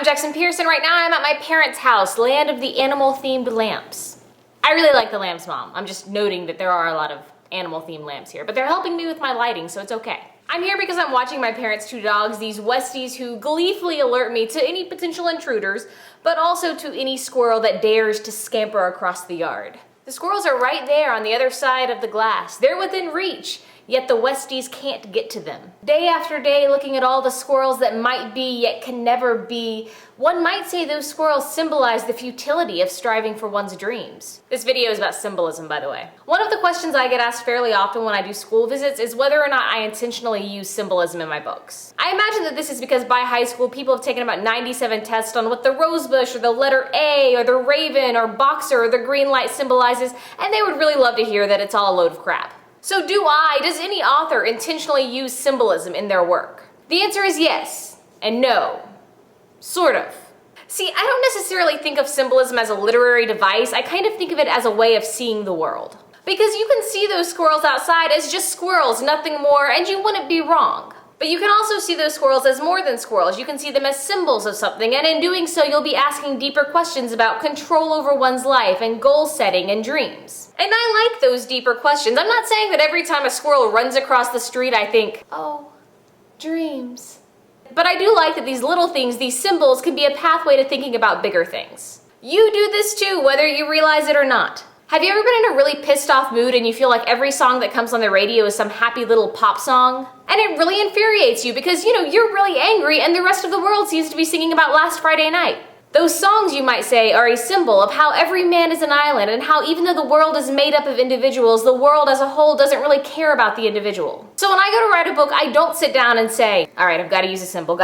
I'm Jackson Pearce, and right now I'm at my parents' house, land of the animal-themed lamps. I really like the lamps, Mom. I'm just noting that there are a lot of animal-themed lamps here, but they're helping me with my lighting, so it's okay. I'm here because I'm watching my parents' two dogs, these Westies, who gleefully alert me to any potential intruders, but also to any squirrel that dares to scamper across the yard. The squirrels are right there on the other side of the glass. They're within reach, yet the Westies can't get to them. Day after day, looking at all the squirrels that might be yet can never be, one might say those squirrels symbolize the futility of striving for one's dreams. This video is about symbolism, by the way. One of the questions I get asked fairly often when I do school visits is whether or not I intentionally use symbolism in my books. I imagine that this is because by high school, people have taken about 97 tests on what the rosebush or the letter A or the raven or boxer or the green light symbolizes, and they would really love to hear that it's all a load of crap. So does any author intentionally use symbolism in their work? The answer is yes and no. Sort of. See, I don't necessarily think of symbolism as a literary device. I kind of think of it as a way of seeing the world. Because you can see those squirrels outside as just squirrels, nothing more, and you wouldn't be wrong. But you can also see those squirrels as more than squirrels. You can see them as symbols of something, and in doing so, you'll be asking deeper questions about control over one's life and goal setting and dreams. And I like those deeper questions. I'm not saying that every time a squirrel runs across the street, I think, oh, dreams. But I do like that these little things, these symbols, can be a pathway to thinking about bigger things. You do this too, whether you realize it or not. Have you ever been in a really pissed off mood and you feel like every song that comes on the radio is some happy little pop song? And it really infuriates you because, you're really angry and the rest of the world seems to be singing about last Friday night. Those songs, you might say, are a symbol of how every man is an island and how even though the world is made up of individuals, the world as a whole doesn't really care about the individual. So when I go to write a book, I don't sit down and say, all right, I've got to use a symbol,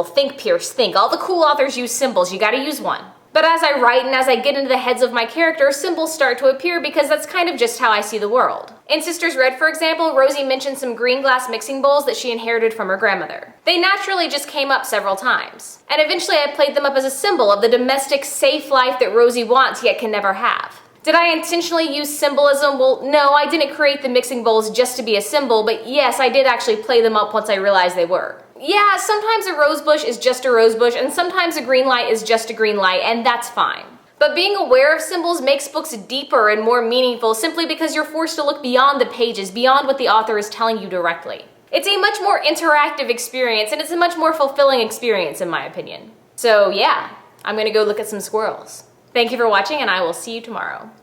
think, Pearce, think. All the cool authors use symbols, you got to use one. But as I write and as I get into the heads of my characters, symbols start to appear because that's kind of just how I see the world. In Sisters Red, for example, Rosie mentioned some green glass mixing bowls that she inherited from her grandmother. They naturally just came up several times. And eventually I played them up as a symbol of the domestic, safe life that Rosie wants yet can never have. Did I intentionally use symbolism? Well, no, I didn't create the mixing bowls just to be a symbol, but yes, I did actually play them up once I realized they were. Yeah, sometimes a rosebush is just a rosebush, and sometimes a green light is just a green light, and that's fine. But being aware of symbols makes books deeper and more meaningful simply because you're forced to look beyond the pages, beyond what the author is telling you directly. It's a much more interactive experience, and it's a much more fulfilling experience, in my opinion. So yeah, I'm gonna go look at some squirrels. Thank you for watching, and I will see you tomorrow.